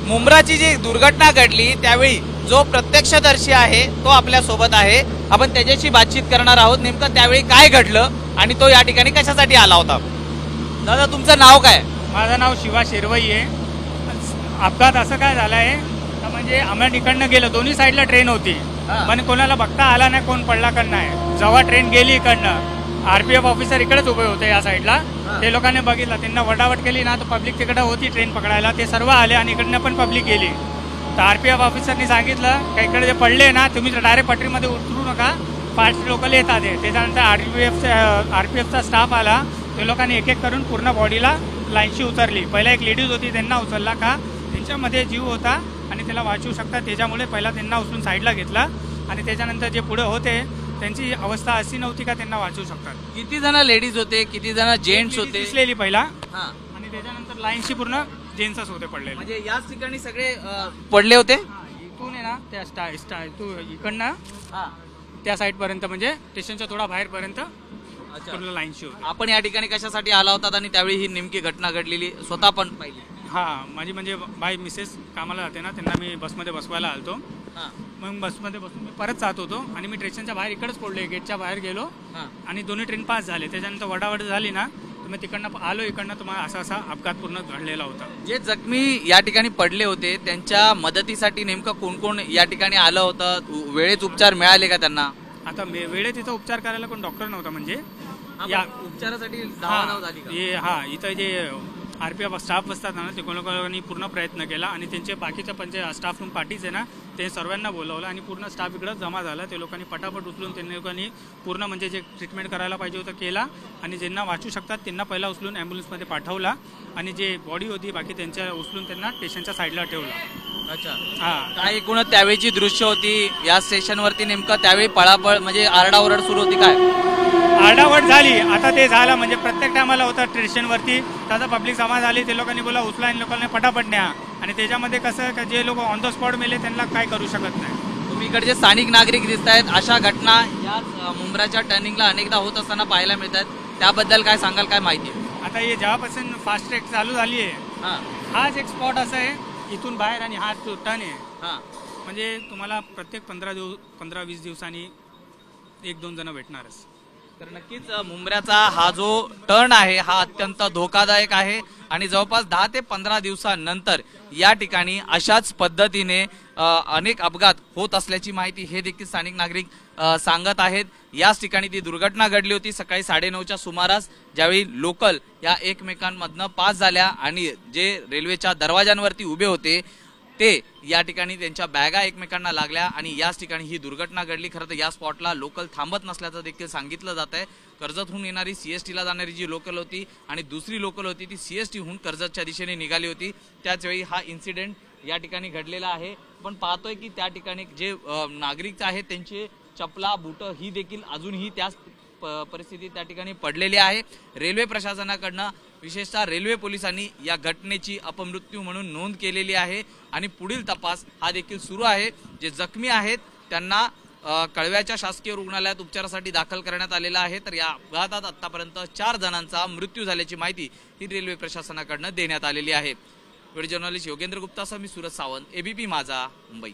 मुंब्राची जी दुर्घटना घडली त्यावेळी जो प्रत्यक्षदर्शी आहे तो आपल्या सोबत आहे। आपण त्याच्याशी बातचीत करणार आहोत। नेमकं त्यावेळी काय घडलं आणि तो या ठिकाणी कशासाठी आला होता। दादा तुमचं नाव काय? माझं नाव शिवा शेरवई आहे। अपघात असं काय झालं आहे का म्हणजे आम्ही इकडनं गेलो, दोन्ही साईडला ट्रेन होती पण कोणाला बघता आला नाही कोण पडला का नाही। जेव्हा ट्रेन गेली इकडनं आरपीएफ ऑफिसर इकडेच उभे होते या साईडला, ते लोकांनी बघितलं, त्यांना वडावट केली ना, तर पब्लिक तिकडे होती ट्रेन पकडायला, ते सर्व आले आणि इकडनं पण पब्लिक गेली। तर आरपीएफ ऑफिसरनी सांगितलं का इकडे जे पडले ना तुम्ही डायरेक्ट पटरीमध्ये उतरू नका, फास्ट लोकल येतात। त्याच्यानंतर आरपीएफचा स्टाफ आला, ते लोकांनी एक एक करून पूर्ण बॉडीला लाईनशी उतरली। पहिला एक लेडीज होती त्यांना उचलला का त्यांच्यामध्ये जीव होता आणि त्याला वाचवू शकतात, त्याच्यामुळे पहिला त्यांना उचलून साईडला घेतला आणि त्याच्यानंतर जे पुढे होते त्यांची अवस्था अशी नव्हती का त्यांना वाचवू शकतात। किती जण लेडीज होते, किती जण जेंट्स होते? दिसलेली पहिला आणि त्याच्यानंतर लाईनशी पूर्ण जेंट्सच होते पडलेले। म्हणजे याच ठिकाणी सगळे पडले होते। इथून आहे ना त्या इकडनं त्या साईड पर्यंत म्हणजे स्टेशनच्या थोडा बाहेर पर्यंत पूर्ण लाईनशी होते। आपण या ठिकाणी कशासाठी आला होता आणि त्यावेळी ही नेमकी घटना घडलेली स्वतः पण पाहिली? माझी म्हणजे बाय मिसेस कामाला जाते ना, त्यांना मी बसमध्ये बसवायला आलतो। मग बसमध्ये बसून मी परत जात होतो आणि मी स्टेशनच्या बाहेर इकडेच पडलो, गेटच्या बाहेर गेलो आणि दोन्ही ट्रेन पास झाले। त्याच्यानंतर वडावड झाली ना, तर मी तिकडनं आलो, इकडनं तुम्हाला असा अपघात पूर्ण घडलेला होता। जे जखमी या ठिकाणी पडले होते त्यांच्या मदतीसाठी नेमकं कोण कोण या ठिकाणी आलं होतं? वेळेत उपचार मिळाले का त्यांना? आता वेळेत इथं उपचार करायला कोण डॉक्टर नव्हता, म्हणजे या उपचारासाठी इथं जे आरपीएफ स्टाफ बसतात ना, ते लोकांनी पूर्ण प्रयत्न केला आणि त्यांचे बाकीच्या स्टाफ रूम पार्टीज आहे ना, ते सर्वांना बोलावलं आणि पूर्ण स्टाफ इकडं जमा झाला। ते लोकांनी पटापट उचलून त्यांनी लोकांनी पूर्ण म्हणजे जे ट्रीटमेंट करायला पाहिजे होतं केला आणि ज्यांना वाचू शकतात त्यांना पहिला उचलून ॲम्ब्युलन्समध्ये पाठवला आणि जे बॉडी होती बाकी त्यांच्या उचलून त्यांना स्टेशनच्या साईडला ठेवला। अच्छा, काय एकूण त्यावेळीची दृश्य होती या स्टेशनवरती? नेमकं त्यावेळी पळापळ म्हणजे आरडाओरड सुरू होती काय? आरडाओरड झाली, आता ते झालं म्हणजे प्रत्येक टायमाला होतं स्टेशनवरती, त्याचा पब्लिक जमा झाली, ते लोकांनी बोला उचला आणि लोकांनी पटापट न्या आणि त्याच्यामध्ये कसं जे लोक ऑन द स्पॉट मेले त्यांना काय करू शकत नाही। तुम्ही इकडचे स्थानिक नागरिक दिसत आहेत, अशा घटना या मुंब्राच्या टर्निंगला अनेकदा होत असताना पाहायला मिळतात, त्याबद्दल काय सांगाल, काय माहिती? आता हे जेव्हापासून फास्ट ट्रॅक चालू झाली आहे, हाच एक स्पॉट असा आहे इथून बाहेर आणि हा टर्न आहे, म्हणजे तुम्हाला प्रत्येक 15-20 दिवसांनी 1-2 जण भेटणारच। तर नक्कीच मुंब्र्याचा हा जो टर्न आहे हा अत्यंत धोकादायक आहे आणि जवळपास 10 ते 15 दिवसांनंतर या ठिकाणी अशाच पद्धतीने अनेक अपघात होत असल्याची माहिती हे देखील स्थानिक नागरिक सांगत आहेत। याच ठिकाणी ती दुर्घटना घडली होती सकाळी 9:30च्या सुमारास, ज्यावेळी लोकल या एकमेकांमधनं पास झाल्या आणि जे रेल्वेच्या दरवाजांवरती उभे होते ते या ठिकाणी त्यांच्या बॅगा एकमेकांना लागल्या आणि याच ठिकाणी ही दुर्घटना घडली। खरं तर या स्पॉटला लोकल थांबत नसल्याचं देखील सांगितलं जात आहे। कर्जतहून येणारी सीएसटीला जाणारी जी लोकल होती आणि दुसरी लोकल होती ती सीएसटीहून कर्जतच्या दिशेने निघाली होती, त्याच वेळी हा इन्सिडेंट या ठिकाणी घडलेला आहे। पण पाहतोय की त्या ठिकाणी जे नागरिक आहेत त्यांचे चपला बूट ही देखील अजूनही त्याच परिस्थितीत त्या ठिकाणी पडलेली आहे। रेल्वे प्रशासनाकडनं विशेषतः रेल्वे पोलिसांनी या घटनेची अपमृत्यू म्हणून नोंद केलेली आहे आणि पुढील तपास हा देखील सुरू आहे। जे जखमी आहेत त्यांना कळव्याच्या शासकीय रुग्णालयात उपचारासाठी दाखल करण्यात आलेला आहे। तर या अपघातात आतापर्यंत 4 जणांचा मृत्यू झाल्याची माहिती ही रेल्वे प्रशासनाकडनं देण्यात आलेली आहे। व्हिडिओ जर्नलिस्ट योगेंद्र गुप्तासह मी सूरज सावंत, एबीपी माझा, मुंबई।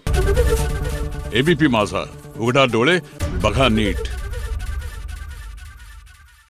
एबीपी माझा, उघडा डोळे बघा नीट।